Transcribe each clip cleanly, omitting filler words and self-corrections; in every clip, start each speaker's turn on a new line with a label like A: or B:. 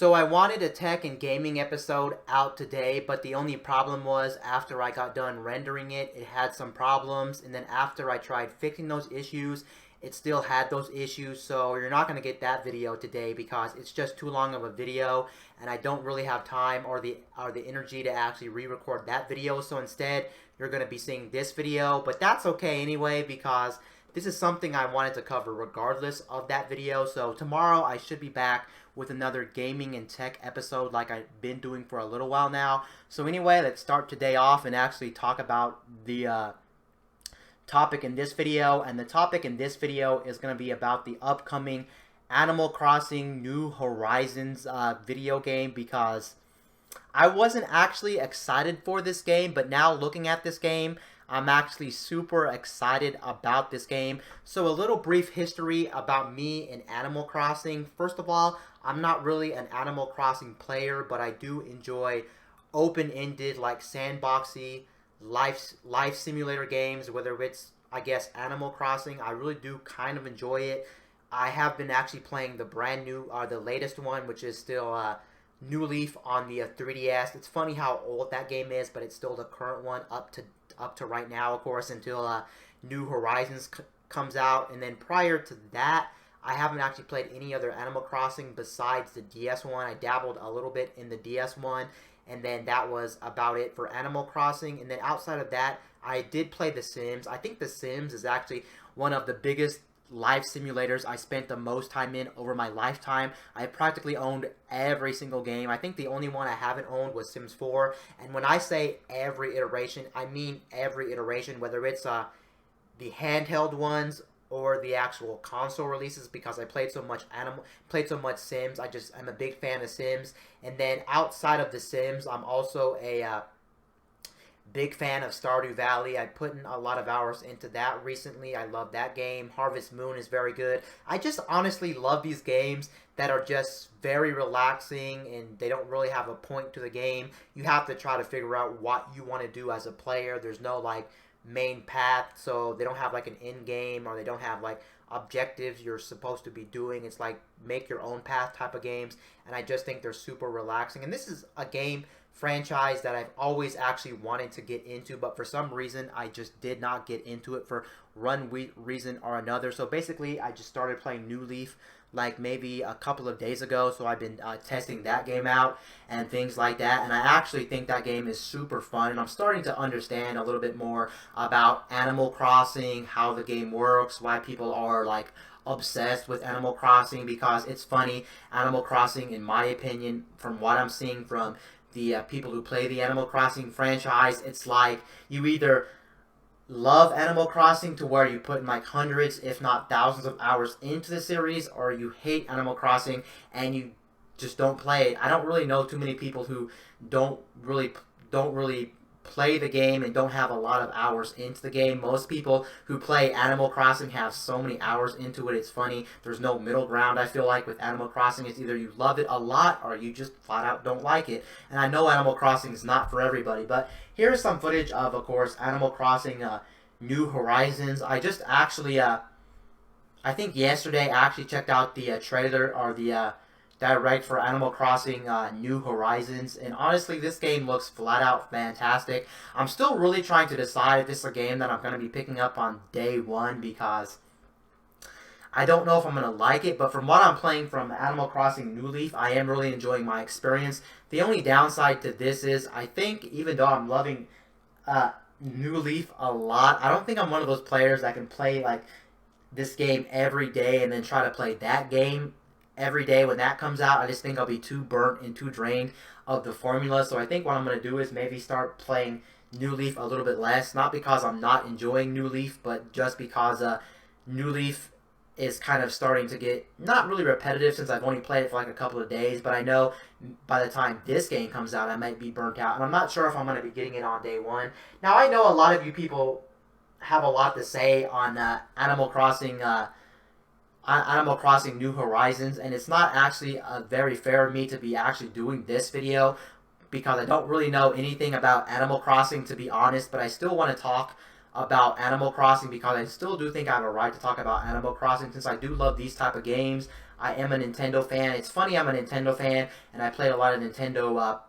A: So I wanted a tech and gaming episode out today, but the only problem was after I got done rendering it, it had some problems, and then after I tried fixing those issues, it still had those issues. So you're not going to get that video today because it's just too long of a video, and I don't really have time or the energy to actually re-record that video. So instead, you're going to be seeing this video, but that's okay anyway because this is something I wanted to cover regardless of that video. So tomorrow I should be back with another gaming and tech episode like I've been doing for a little while now. So anyway, let's start today off and actually talk about the topic in this video. And the topic in this video is going to be about the upcoming Animal Crossing New Horizons video game, because I wasn't actually excited for this game, but now looking at this game, I'm actually super excited about this game. So a little brief history about me and Animal Crossing. First of all, I'm not really an Animal Crossing player, but I do enjoy open-ended, like sandboxy, life simulator games, whether it's, I guess, Animal Crossing. I really do kind of enjoy it. I have been actually playing the brand new, the latest one, which is still New Leaf on the 3DS. It's funny how old that game is, but it's still the current one up to right now, of course, until New Horizons comes out. And then prior to that, I haven't actually played any other Animal Crossing besides the DS one. I dabbled a little bit in the DS one, and then that was about it for Animal Crossing. And then outside of that, I did play The Sims. I think The Sims is actually one of the biggest life simulators I spent the most time in over my lifetime. I practically owned every single game. I think the only one I haven't owned was Sims 4. And when I say every iteration, I mean every iteration, whether it's the handheld ones or the actual console releases, because I played so much Sims. I'm a big fan of Sims. And then outside of the Sims, I'm also a big fan of Stardew Valley. I put in a lot of hours into that recently. I love that game. Harvest Moon is very good. I just honestly love these games that are just very relaxing and they don't really have a point to the game. You have to try to figure out what you want to do as a player. There's no like main path, so they don't have like an end game, or they don't have like objectives you're supposed to be doing. It's like make your own path type of games, and I just think they're super relaxing. And this is a game franchise that I've always actually wanted to get into, but for some reason I just did not get into it for one reason or another. So basically I just started playing New Leaf like maybe a couple of days ago, so I've been testing that game out and things like that, and I actually think that game is super fun, and I'm starting to understand a little bit more about Animal Crossing, how the game works, why people are like obsessed with Animal Crossing, because it's funny. Animal Crossing, in my opinion, from what I'm seeing from the people who play the Animal Crossing franchise, it's like you either love Animal Crossing to where you put in like hundreds, if not thousands of hours into the series, or you hate Animal Crossing and you just don't play it. I don't really know too many people who don't really play the game and don't have a lot of hours into the game. Most people who play Animal Crossing have so many hours into it. It's funny. There's no middle ground, I feel like, with Animal Crossing. It's either you love it a lot or you just flat out don't like it. And I know Animal Crossing is not for everybody, but here's some footage of course, Animal Crossing New Horizons. I just actually, I think yesterday I actually checked out the trailer or the direct for Animal Crossing New Horizons, and honestly this game looks flat out fantastic. I'm still really trying to decide if this is a game that I'm going to be picking up on day one, because I don't know if I'm going to like it, but from what I'm playing from Animal Crossing New Leaf, I am really enjoying my experience. The only downside to this is, I think even though I'm loving New Leaf a lot, I don't think I'm one of those players that can play like this game every day and then try to play that game every day when that comes out. I just think I'll be too burnt and too drained of the formula. So I think what I'm going to do is maybe start playing New Leaf a little bit less. Not because I'm not enjoying New Leaf, but just because New Leaf is kind of starting to get not really repetitive since I've only played it for like a couple of days. But I know by the time this game comes out, I might be burnt out. And I'm not sure if I'm going to be getting it on day one. Now, I know a lot of you people have a lot to say on Animal Crossing New Horizons, and it's not actually very fair of me to be actually doing this video because I don't really know anything about Animal Crossing, to be honest, but I still want to talk about Animal Crossing because I still do think I have a right to talk about Animal Crossing since I do love these type of games. I am a Nintendo fan. It's funny I'm a Nintendo fan and I played a lot of Nintendo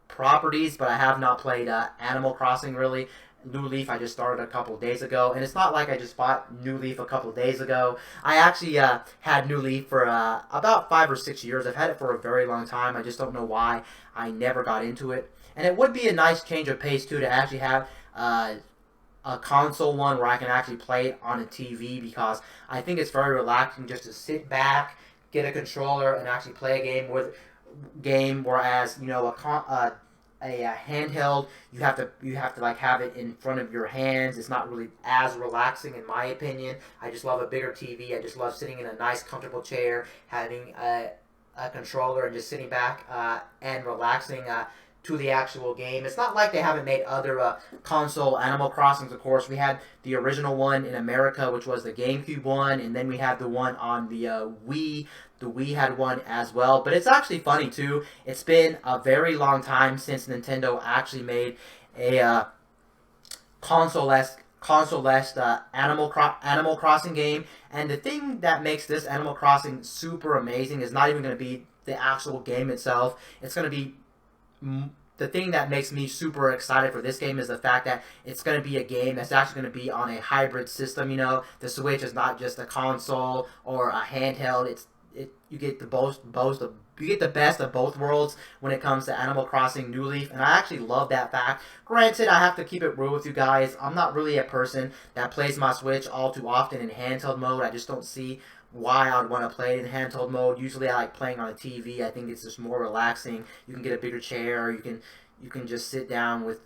A: properties, but I have not played Animal Crossing really. New Leaf I just started a couple days ago, and it's not like I just bought New Leaf a couple days ago. I actually had New Leaf for about 5 or 6 years. I've had it for a very long time. I just don't know why I never got into it. And it would be a nice change of pace too to actually have a console one where I can actually play it on a TV because I think it's very relaxing just to sit back, get a controller, and actually play a game. Whereas a handheld, you have to like have it in front of your hands. It's not really as relaxing in my opinion. I just love a bigger TV. I just love sitting in a nice comfortable chair, having a controller, and just sitting back and relaxing. To the actual game. It's not like they haven't made other console Animal Crossings, of course. We had the original one in America, which was the GameCube one, and then we had the one on the Wii. The Wii had one as well. But it's actually funny, too. It's been a very long time since Nintendo actually made a console-esque Animal Crossing game. And the thing that makes this Animal Crossing super amazing is not even going to be the actual game itself. It's going to be the thing that makes me super excited for this game is the fact that it's going to be a game that's actually going to be on a hybrid system. The Switch is not just a console or a handheld. You get the best of both worlds when it comes to Animal Crossing New Leaf, and I actually love that fact. Granted, I have to keep it real with you guys. I'm not really a person that plays my Switch all too often in handheld mode. I just don't see why I would want to play it in handheld mode. Usually I like playing on a TV. I think it's just more relaxing. You can get a bigger chair. You can just sit down with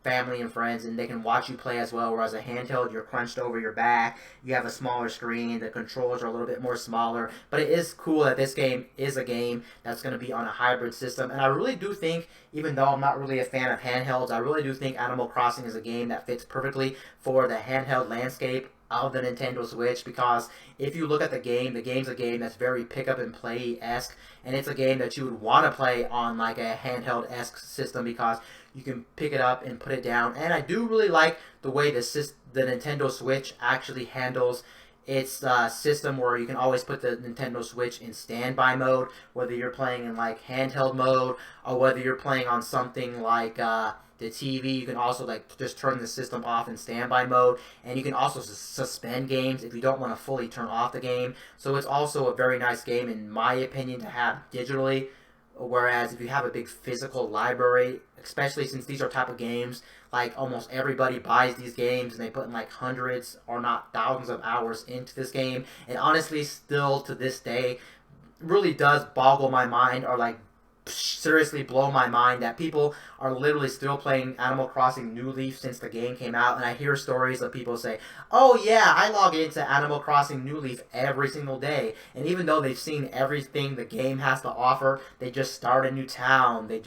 A: family and friends and they can watch you play as well. Whereas a handheld, you're crunched over your back. You have a smaller screen. The controllers are a little bit more smaller. But it is cool that this game is a game that's going to be on a hybrid system. And I really do think, even though I'm not really a fan of handhelds, I really do think Animal Crossing is a game that fits perfectly for the handheld landscape of the Nintendo Switch, because if you look at the game's a game that's very pick up and play-esque, and it's a game that you would want to play on like a handheld-esque system because you can pick it up and put it down. And I do really like the way the Nintendo Switch actually handles its system, where you can always put the Nintendo Switch in standby mode, whether you're playing in like handheld mode or whether you're playing on something like the TV. You can also like just turn the system off in standby mode, and you can also suspend games if you don't want to fully turn off the game. So it's also a very nice game in my opinion to have digitally, whereas if you have a big physical library, especially since these are type of games, like almost everybody buys these games and they put in like hundreds or not thousands of hours into this game, and honestly still to this day really does boggle my mind, or like seriously blow my mind, that people are literally still playing Animal Crossing New Leaf since the game came out. And I hear stories of people say, oh yeah, I log into Animal Crossing New Leaf every single day, and even though they've seen everything the game has to offer, they just start a new town, they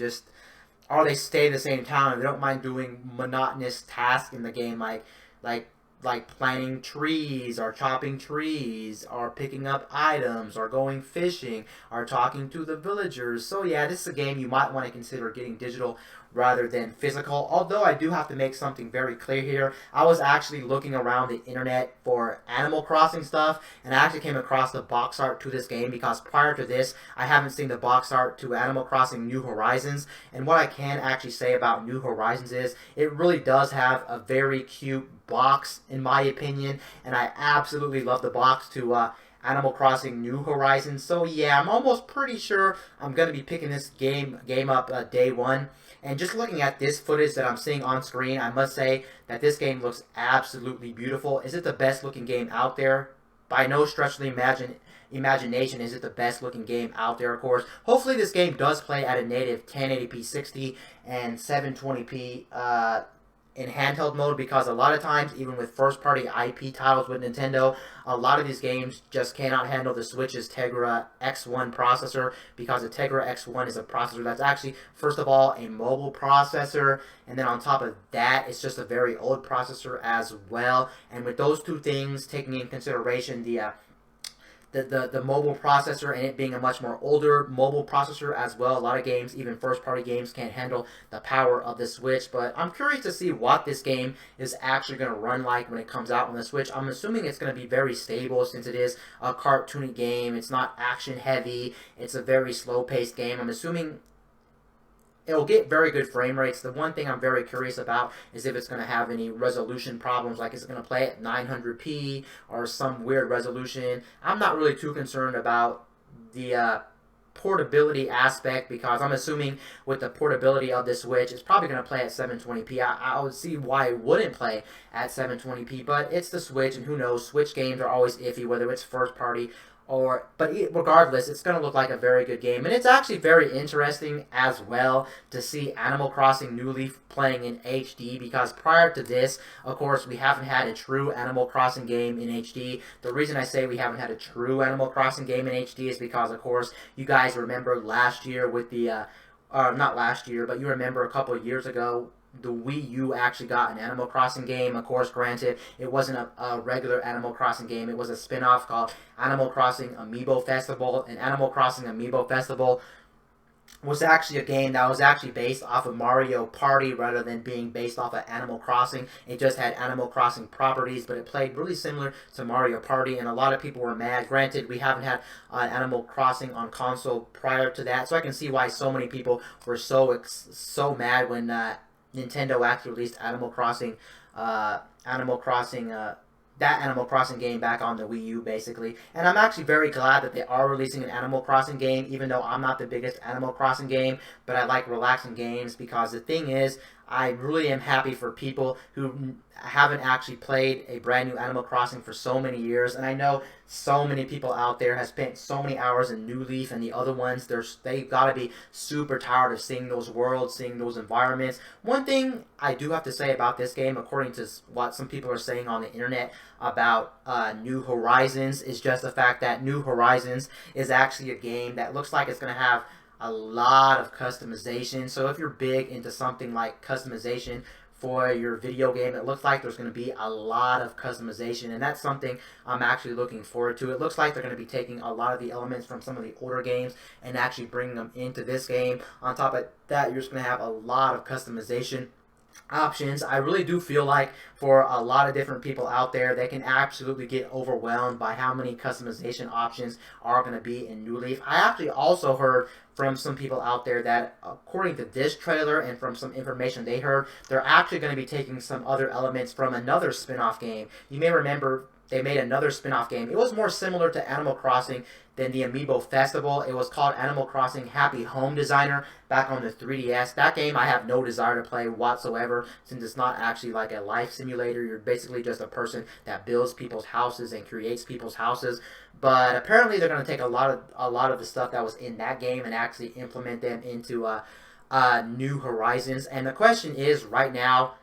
A: stay in the same town, and they don't mind doing monotonous tasks in the game like planting trees, or chopping trees, or picking up items, or going fishing, or talking to the villagers. So yeah, this is a game you might want to consider getting digital rather than physical. Although I do have to make something very clear here. I was actually looking around the internet for Animal Crossing stuff, and I actually came across the box art to this game, because prior to this, I haven't seen the box art to Animal Crossing New Horizons. And what I can actually say about New Horizons is it really does have a very cute box, in my opinion, and I absolutely love the box to Animal Crossing New Horizons. So yeah, I'm almost pretty sure I'm going to be picking this game up day one. And just looking at this footage that I'm seeing on screen, I must say that this game looks absolutely beautiful. Is it the best looking game out there? By no stretch of the imagination is it the best looking game out there, of course. Hopefully this game does play at a native 1080p 60 and 720p in handheld mode, because a lot of times, even with first-party IP titles with Nintendo, a lot of these games just cannot handle the Switch's Tegra X1 processor, because the Tegra X1 is a processor that's actually, first of all, a mobile processor, and then on top of that, it's just a very old processor as well. And with those two things taking in consideration, the mobile processor and it being a much more older mobile processor as well. A lot of games, even first party games, can't handle the power of the Switch. But I'm curious to see what this game is actually going to run like when it comes out on the Switch. I'm assuming it's going to be very stable since it is a cartoony game. It's not action heavy. It's a very slow paced game. I'm assuming it'll get very good frame rates. The one thing I'm very curious about is if it's going to have any resolution problems, like is it going to play at 900p or some weird resolution. I'm not really too concerned about the portability aspect because I'm assuming with the portability of the Switch, it's probably going to play at 720p. I would see why it wouldn't play at 720p, but it's the Switch, and who knows, Switch games are always iffy, whether it's first party but regardless, it's going to look like a very good game. And it's actually very interesting as well to see Animal Crossing New Leaf playing in HD because prior to this, of course, we haven't had a true Animal Crossing game in HD. The reason I say we haven't had a true Animal Crossing game in HD is because, of course, you guys remember last year with the, not last year, but you remember a couple of years ago, the Wii U actually got an Animal Crossing game. Of course, granted, it wasn't a regular Animal Crossing game. It was a spin-off called Animal Crossing Amiibo Festival. And Animal Crossing Amiibo Festival was actually a game that was actually based off of Mario Party rather than being based off of Animal Crossing. It just had Animal Crossing properties, but it played really similar to Mario Party, and a lot of people were mad. Granted, we haven't had Animal Crossing on console prior to that, so I can see why so many people were so mad when Nintendo actually released Animal Crossing, that Animal Crossing game back on the Wii U, basically. And I'm actually very glad that they are releasing an Animal Crossing game, even though I'm not the biggest Animal Crossing game, but I like relaxing games because the thing is, I really am happy for people who haven't actually played a brand new Animal Crossing for so many years, and I know so many people out there have spent so many hours in New Leaf and the other ones. They've got to be super tired of seeing those worlds, seeing those environments. One thing I do have to say about this game, according to what some people are saying on the internet about New Horizons, is just the fact that New Horizons is actually a game that looks like it's going to have a lot of customization. So if you're big into something like customization for your video game, it looks like there's going to be a lot of customization, and that's something I'm actually looking forward to. It looks like they're going to be taking a lot of the elements from some of the older games and actually bringing them into this game. On top of that, you're just going to have a lot of customization options. I really do feel like for a lot of different people out there, they can absolutely get overwhelmed by how many customization options are going to be in New Leaf. I actually also heard from some people out there that according to this trailer and from some information they heard, they're actually going to be taking some other elements from another spin-off game. You may remember they made another spin-off game. It was more similar to Animal Crossing than the Amiibo Festival. It was called Animal Crossing Happy Home Designer back on the 3DS. That game I have no desire to play whatsoever since it's not actually like a life simulator. You're basically just a person that builds people's houses and creates people's houses. But apparently they're going to take a lot of the stuff that was in that game and actually implement them into New Horizons. And the question is right now,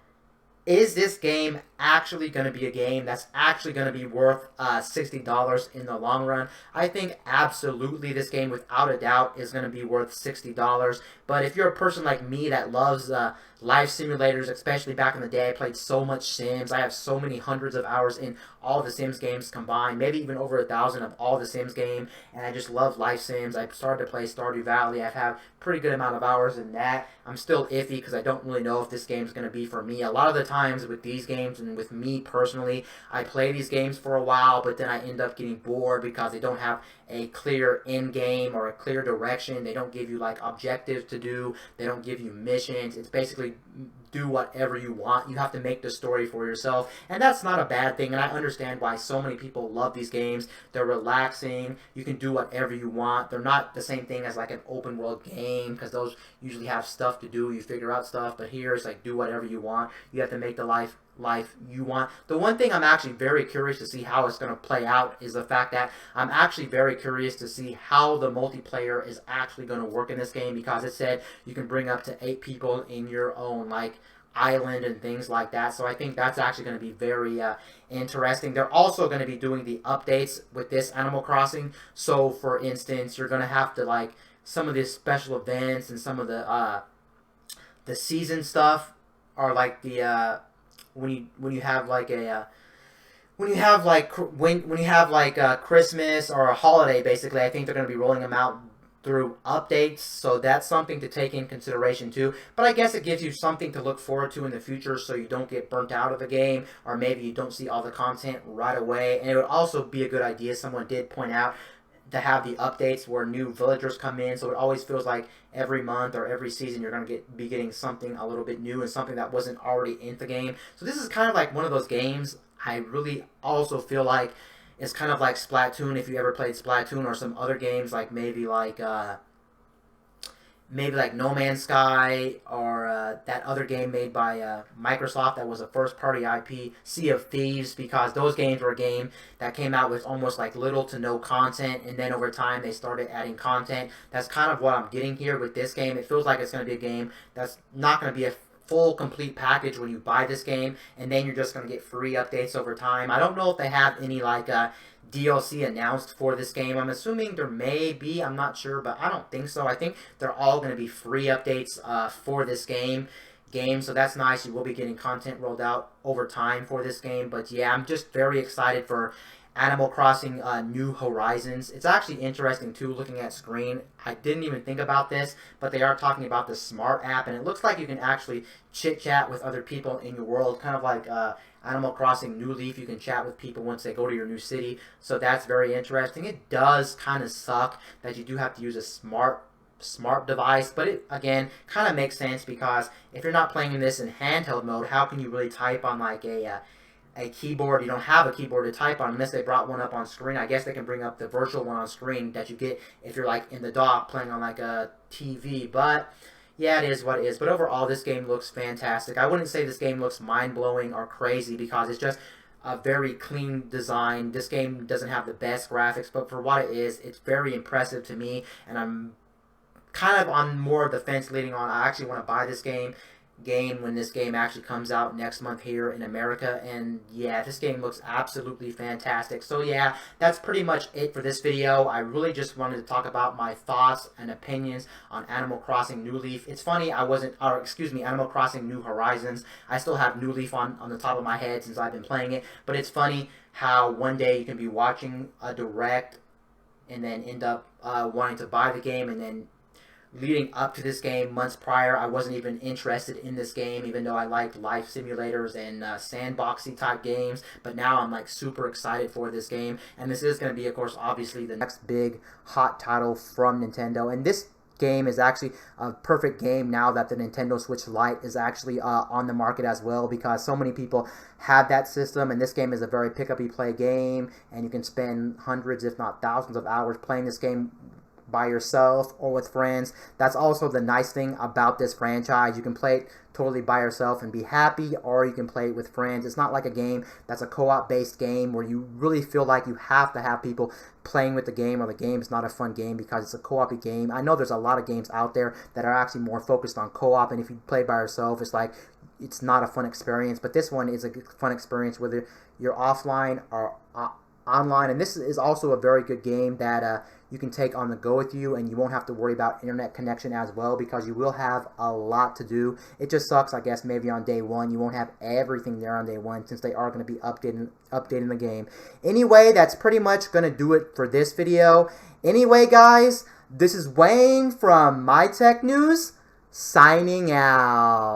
A: is this game actually going to be a game that's actually going to be worth $60 in the long run? I think absolutely this game, without a doubt, is going to be worth $60. But if you're a person like me that loves life simulators, especially back in the day, I played so much Sims. I have so many hundreds of hours in all the Sims games combined, maybe even over 1,000 of all the Sims game, and I just love life sims. I started to play Stardew Valley. I've had pretty good amount of hours in that. I'm still iffy because I don't really know if this game's going to be for me. A lot of the times with these games and with me personally, I play these games for a while, but then I end up getting bored because they don't have a clear end game or a clear direction. They don't give you like objectives to do. They don't give you missions. It's basically do whatever you want. You have to make the story for yourself, and that's not a bad thing. And I understand why so many people love these games. They're relaxing. You can do whatever you want. They're not the same thing as like an open world game because those usually have stuff to do. You figure out stuff, but here it's like do whatever you want. You have to make the life you want. The one thing I'm actually very curious to see how it's going to play out is the fact that I'm actually very curious to see how the multiplayer is actually going to work in this game, because it said you can bring up to 8 people in your own like island and things like that. So I think that's actually going to be very interesting. They're also going to be doing the updates with this Animal Crossing. So for instance, you're going to have to like some of these special events and some of the season stuff are like the when you have like when you have like when you have like Christmas or a holiday, basically, I think they're going to be rolling them out through updates, so that's something to take in consideration too. But I guess it gives you something to look forward to in the future, so you don't get burnt out of the game, or maybe you don't see all the content right away. And it would also be a good idea. Someone did point out to have the updates where new villagers come in, so it always feels like every month or every season you're going to be getting something a little bit new and something that wasn't already in the game. So this is kind of like one of those games I really also feel like it's kind of like Splatoon, if you ever played Splatoon, or some other games like maybe like No Man's Sky, or that other game made by Microsoft that was a first-party IP, Sea of Thieves, because those games were a game that came out with almost like little to no content, and then over time they started adding content. That's kind of what I'm getting here with this game. It feels like it's going to be a game that's not going to be a full complete package when you buy this game, and then you're just going to get free updates over time. I don't know if they have any like DLC announced for this game. I'm assuming there may be, I'm not sure, but I don't think so. I think they're all going to be free updates for this game, so that's nice. You will be getting content rolled out over time for this game. But yeah, I'm just very excited for Animal Crossing New Horizons. It's actually interesting too, looking at screen. I didn't even think about this, but they are talking about the Smart app, and it looks like you can actually chit chat with other people in your world, kind of like Animal Crossing New Leaf. You can chat with people once they go to your new city, so that's very interesting. It does kind of suck that you do have to use a smart device, but it again kind of makes sense, because if you're not playing this in handheld mode, how can you really type on like a keyboard? You don't have a keyboard to type on unless they brought one up on screen. I guess they can bring up the virtual one on screen that you get if you're like in the dock playing on like a TV. But yeah, it is what it is. But overall, this game looks fantastic. I wouldn't say this game looks mind-blowing or crazy, because it's just a very clean design. This game doesn't have the best graphics, but for what it is, it's very impressive to me, and I'm kind of on more of the fence leading on. I actually want to buy this game when this game actually comes out next month here in America. And yeah, this game looks absolutely fantastic. So yeah, that's pretty much it for this video. I really just wanted to talk about my thoughts and opinions on Animal Crossing New Leaf. It's funny, Animal Crossing New Horizons. I still have New Leaf on the top of my head since I've been playing it, but it's funny how one day you can be watching a direct and then end up wanting to buy the game, and then leading up to this game, months prior, I wasn't even interested in this game, even though I liked life simulators and sandboxy type games. But now I'm like super excited for this game, and this is going to be, of course, obviously the next big hot title from Nintendo. And this game is actually a perfect game now that the Nintendo Switch Lite is actually on the market as well, because so many people have that system, and this game is a very pick-up-y-play game, and you can spend hundreds, if not thousands of hours playing this game by yourself or with friends. That's also the nice thing about this franchise. You can play it totally by yourself and be happy, or you can play it with friends. It's not like a game that's a co-op based game where you really feel like you have to have people playing with the game, or the game's not a fun game because it's a co-op game. I know there's a lot of games out there that are actually more focused on co-op, and if you play by yourself, it's like it's not a fun experience. But this one is a fun experience whether you're offline or online. And this is also a very good game that you can take on the go with you, and you won't have to worry about internet connection as well, because you will have a lot to do. It just sucks, I guess, maybe on day one you won't have everything there on day one, since they are going to be updating the game. Anyway, that's pretty much going to do it for this video. Anyway, guys, this is Wayne from My Tech News, signing out.